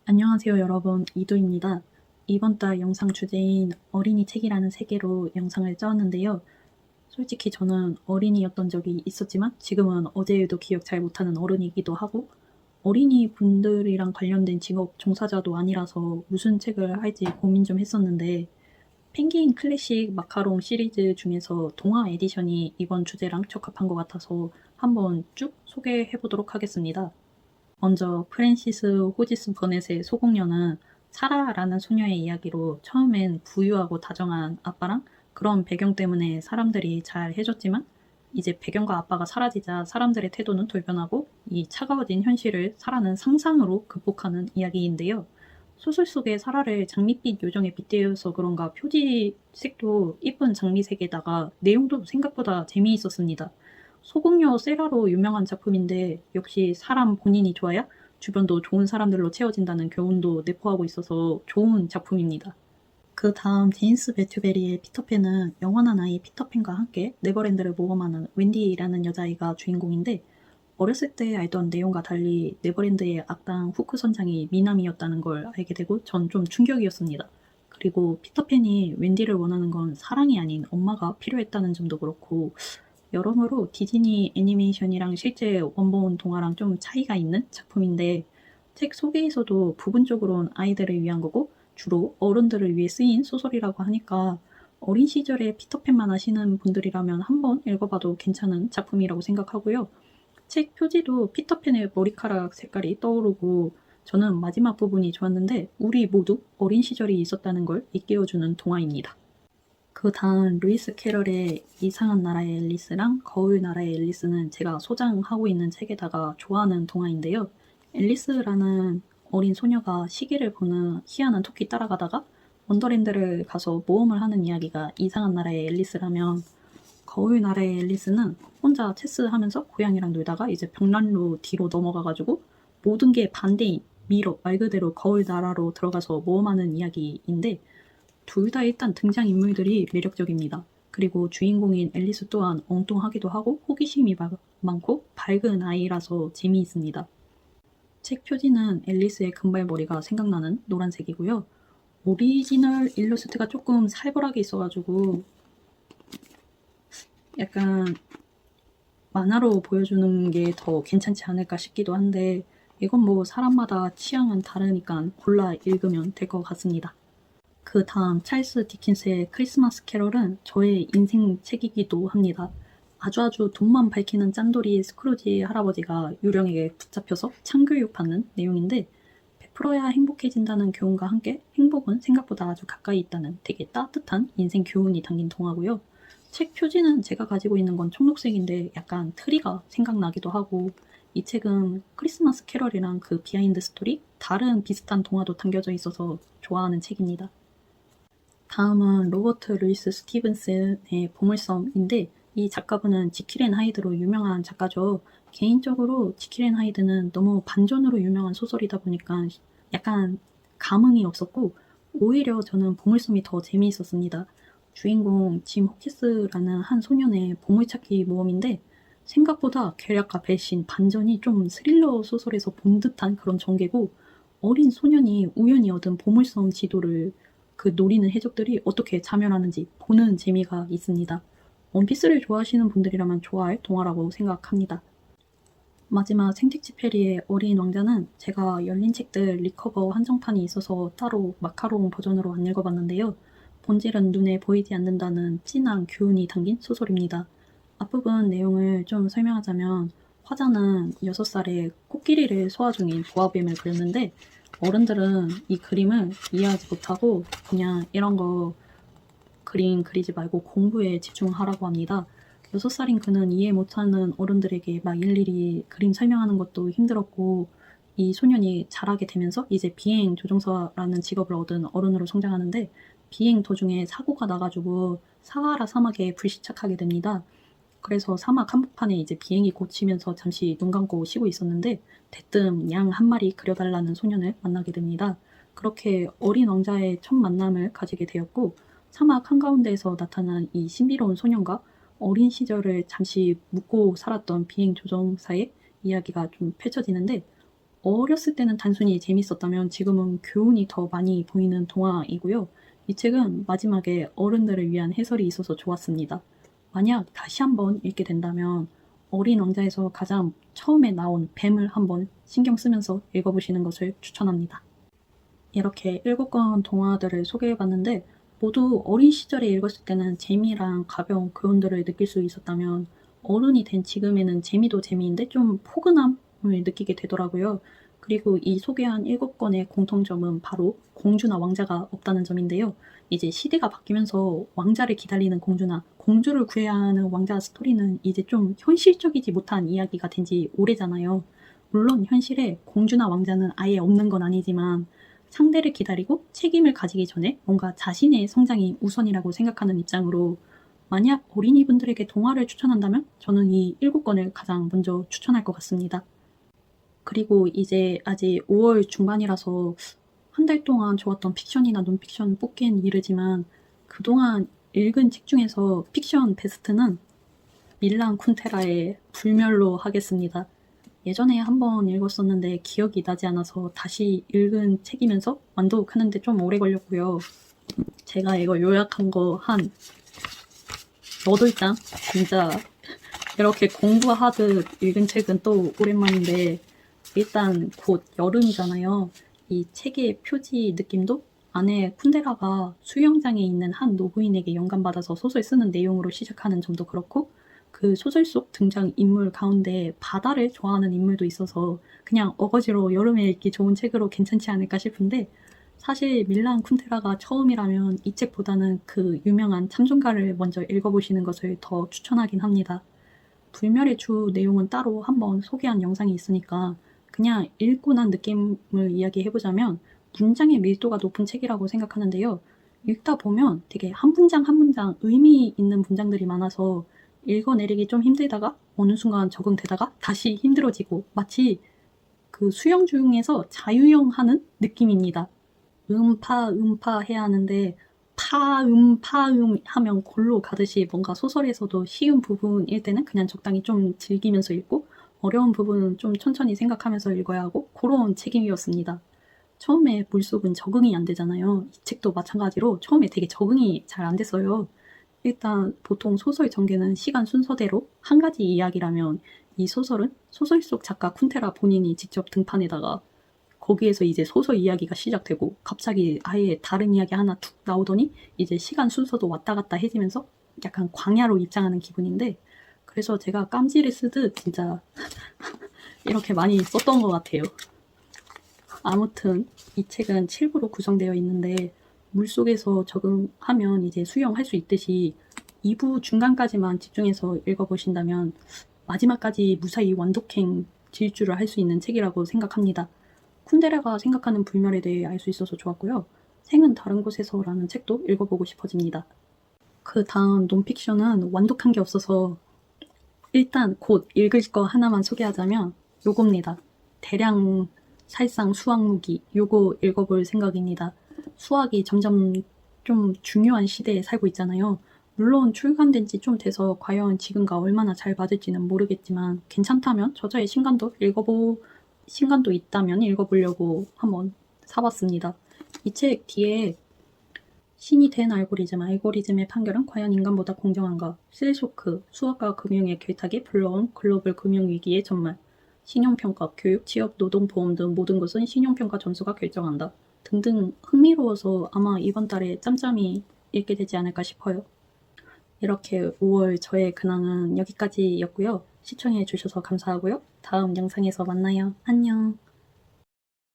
안녕하세요 여러분, 이두입니다. 이번 달 영상 주제인 어린이 책이라는 세계로 영상을 짜왔는데요. 솔직히 저는 어린이였던 적이 있었지만 지금은 어제에도 기억 잘 못하는 어른이기도 하고 어린이 분들이랑 관련된 직업 종사자도 아니라서 무슨 책을 할지 고민 좀 했었는데 펭귄 클래식 마카롱 시리즈 중에서 동화 에디션이 이번 주제랑 적합한 것 같아서 한번 쭉 소개해보도록 하겠습니다. 먼저 프랜시스 호지스 버넷의 소공녀는 사라라는 소녀의 이야기로 처음엔 부유하고 다정한 아빠랑 그런 배경 때문에 사람들이 잘 해줬지만 이제 배경과 아빠가 사라지자 사람들의 태도는 돌변하고 이 차가워진 현실을 사라는 상상으로 극복하는 이야기인데요. 소설 속의 사라를 장밋빛 요정에 빗대어서 그런가 표지색도 이쁜 장미색에다가 내용도 생각보다 재미있었습니다. 소공녀 세라로 유명한 작품인데 역시 사람 본인이 좋아야 주변도 좋은 사람들로 채워진다는 교훈도 내포하고 있어서 좋은 작품입니다. 그 다음 제임스 배튜베리의 피터팬은 영원한 아이 피터팬과 함께 네버랜드를 모험하는 웬디라는 여자아이가 주인공인데 어렸을 때 알던 내용과 달리 네버랜드의 악당 후크 선장이 미남이었다는 걸 알게 되고 전 좀 충격이었습니다. 그리고 피터팬이 웬디를 원하는 건 사랑이 아닌 엄마가 필요했다는 점도 그렇고 여러모로 디즈니 애니메이션이랑 실제 원본 동화랑 좀 차이가 있는 작품인데 책 소개에서도 부분적으로는 아이들을 위한 거고 주로 어른들을 위해 쓰인 소설이라고 하니까 어린 시절에 피터팬만 아시는 분들이라면 한번 읽어봐도 괜찮은 작품이라고 생각하고요. 책 표지도 피터팬의 머리카락 색깔이 떠오르고 저는 마지막 부분이 좋았는데 우리 모두 어린 시절이 있었다는 걸 일깨워주는 동화입니다. 그 다음 루이스 캐럴의 이상한 나라의 앨리스랑 거울 나라의 앨리스는 제가 소장하고 있는 책에다가 좋아하는 동화인데요. 앨리스라는 어린 소녀가 시계를 보는 희한한 토끼 따라가다가 원더랜드를 가서 모험을 하는 이야기가 이상한 나라의 앨리스라면 거울 나라의 앨리스는 혼자 체스하면서 고양이랑 놀다가 이제 벽난로 뒤로 넘어가가지고 모든 게 반대인 미러 말 그대로 거울 나라로 들어가서 모험하는 이야기인데 둘 다 일단 등장인물들이 매력적입니다. 그리고 주인공인 앨리스 또한 엉뚱하기도 하고 호기심이 많고 밝은 아이라서 재미있습니다. 책 표지는 앨리스의 금발머리가 생각나는 노란색이고요. 오리지널 일러스트가 조금 살벌하게 있어가지고 약간 만화로 보여주는 게 더 괜찮지 않을까 싶기도 한데 이건 뭐 사람마다 취향은 다르니까 골라 읽으면 될 것 같습니다. 그 다음 찰스 디킨스의 크리스마스 캐럴은 저의 인생 책이기도 합니다. 아주 돈만 밝히는 짠돌이 스크루지 할아버지가 유령에게 붙잡혀서 참교육 받는 내용인데 베풀어야 행복해진다는 교훈과 함께 행복은 생각보다 아주 가까이 있다는 되게 따뜻한 인생 교훈이 담긴 동화고요. 책 표지는 제가 가지고 있는 건 청록색인데 약간 트리가 생각나기도 하고 이 책은 크리스마스 캐럴이랑 그 비하인드 스토리, 다른 비슷한 동화도 담겨져 있어서 좋아하는 책입니다. 다음은 로버트 루이스 스티븐슨의 보물섬인데 이 작가분은 지킬 앤 하이드로 유명한 작가죠. 개인적으로 지킬 앤 하이드는 너무 반전으로 유명한 소설이다 보니까 약간 감흥이 없었고 오히려 저는 보물섬이 더 재미있었습니다. 주인공 짐 호키스라는 한 소년의 보물찾기 모험인데 생각보다 계략과 배신, 반전이 좀 스릴러 소설에서 본 듯한 그런 전개고 어린 소년이 우연히 얻은 보물섬 지도를 그 노리는 해적들이 어떻게 자멸하는지 보는 재미가 있습니다. 원피스를 좋아하시는 분들이라면 좋아할 동화라고 생각합니다. 마지막 생택지 페리의 어린 왕자는 제가 열린 책들 리커버 한정판이 있어서 따로 마카롱 버전으로 안 읽어봤는데요. 본질은 눈에 보이지 않는다는 진한 교훈이 담긴 소설입니다. 앞부분 내용을 좀 설명하자면 화자는 6살에 코끼리를 소화 중인 보아뱀을 그렸는데 어른들은 이 그림을 이해하지 못하고 그냥 이런 거 그림 그리지 말고 공부에 집중하라고 합니다. 6살인 그는 이해 못하는 어른들에게 막 일일이 그림 설명하는 것도 힘들었고 이 소년이 자라게 되면서 이제 비행 조종사라는 직업을 얻은 어른으로 성장하는데 비행 도중에 사고가 나가지고 사하라 사막에 불시착하게 됩니다. 그래서 사막 한복판에 이제 비행기 고치면서 잠시 눈 감고 쉬고 있었는데 대뜸 양 한 마리 그려달라는 소년을 만나게 됩니다. 그렇게 어린 왕자의 첫 만남을 가지게 되었고 사막 한가운데에서 나타난 이 신비로운 소년과 어린 시절을 잠시 묻고 살았던 비행 조종사의 이야기가 좀 펼쳐지는데 어렸을 때는 단순히 재밌었다면 지금은 교훈이 더 많이 보이는 동화이고요. 이 책은 마지막에 어른들을 위한 해설이 있어서 좋았습니다. 만약 다시 한번 읽게 된다면 어린 왕자에서 가장 처음에 나온 뱀을 한번 신경 쓰면서 읽어보시는 것을 추천합니다. 이렇게 7권 동화들을 소개해봤는데 모두 어린 시절에 읽었을 때는 재미랑 가벼운 교훈들을 느낄 수 있었다면 어른이 된 지금에는 재미도 재미인데 좀 포근함을 느끼게 되더라고요. 그리고 이 소개한 7권의 공통점은 바로 공주나 왕자가 없다는 점인데요. 이제 시대가 바뀌면서 왕자를 기다리는 공주나 공주를 구해야 하는 왕자 스토리는 이제 좀 현실적이지 못한 이야기가 된 지 오래잖아요. 물론 현실에 공주나 왕자는 아예 없는 건 아니지만 상대를 기다리고 책임을 가지기 전에 뭔가 자신의 성장이 우선이라고 생각하는 입장으로 만약 어린이분들에게 동화를 추천한다면 저는 이 7권을 가장 먼저 추천할 것 같습니다. 그리고 이제 아직 5월 중반이라서 한 달 동안 좋았던 픽션이나 논픽션 뽑기엔 이르지만 그동안 읽은 책 중에서 픽션 베스트는 밀란 쿤테라의 불멸로 하겠습니다. 예전에 한번 읽었었는데 기억이 나지 않아서 다시 읽은 책이면서 완독하는데 좀 오래 걸렸고요. 제가 이거 요약한 거 한 8장? 진짜 이렇게 공부하듯 읽은 책은 또 오랜만인데 일단 곧 여름이잖아요. 이 책의 표지 느낌도 안에 쿤데라가 수영장에 있는 한 노부인에게 영감받아서 소설 쓰는 내용으로 시작하는 점도 그렇고 그 소설 속 등장 인물 가운데 바다를 좋아하는 인물도 있어서 그냥 어거지로 여름에 읽기 좋은 책으로 괜찮지 않을까 싶은데 사실 밀란 쿤테라가 처음이라면 이 책보다는 그 유명한 참전가를 먼저 읽어보시는 것을 더 추천하긴 합니다. 불멸의 주 내용은 따로 한번 소개한 영상이 있으니까 그냥 읽고 난 느낌을 이야기해보자면 문장의 밀도가 높은 책이라고 생각하는데요. 읽다 보면 되게 한 문장 한 문장 의미 있는 문장들이 많아서 읽어내리기 좀 힘들다가 어느 순간 적응되다가 다시 힘들어지고 마치 그 수영 중에서 자유형하는 느낌입니다. 음파 해야 하는데 파음 하면 골로 가듯이 뭔가 소설에서도 쉬운 부분일 때는 그냥 적당히 좀 즐기면서 읽고 어려운 부분은 좀 천천히 생각하면서 읽어야 하고 그런 책임이었습니다. 처음에 물속은 적응이 안 되잖아요. 이 책도 마찬가지로 처음에 되게 적응이 잘 안 됐어요. 일단 보통 소설 전개는 시간 순서대로 한 가지 이야기라면 이 소설은 소설 속 작가 쿤테라 본인이 직접 등판에다가 거기에서 이제 소설 이야기가 시작되고 갑자기 아예 다른 이야기 하나 툭 나오더니 이제 시간 순서도 왔다 갔다 해지면서 약간 광야로 입장하는 기분인데 그래서 제가 깜지를 쓰듯 진짜 이렇게 많이 썼던 것 같아요. 아무튼 이 책은 7부로 구성되어 있는데 물속에서 적응하면 이제 수영할 수 있듯이 2부 중간까지만 집중해서 읽어보신다면 마지막까지 무사히 완독행 질주를 할 수 있는 책이라고 생각합니다. 쿤데라가 생각하는 불멸에 대해 알 수 있어서 좋았고요. 생은 다른 곳에서라는 책도 읽어보고 싶어집니다. 그 다음 논픽션은 완독한 게 없어서 일단 곧 읽을 거 하나만 소개하자면 요겁니다. 대량 살상 수학무기 요거 읽어볼 생각입니다. 수학이 점점 좀 중요한 시대에 살고 있잖아요. 물론 출간된 지 좀 돼서 과연 지금과 얼마나 잘 맞을지는 모르겠지만 괜찮다면 저자의 신간도 있다면 읽어보려고 한번 사봤습니다. 이 책 뒤에 신이 된 알고리즘의 판결은 과연 인간보다 공정한가? 셀쇼크, 수학과 금융의 결탁이 불러온 글로벌 금융위기의 전말, 신용평가, 교육, 취업, 노동, 보험 등 모든 것은 신용평가 점수가 결정한다. 등등 흥미로워서 아마 이번 달에 짬짬이 읽게 되지 않을까 싶어요. 이렇게 5월 저의 근황은 여기까지였고요. 시청해 주셔서 감사하고요. 다음 영상에서 만나요. 안녕.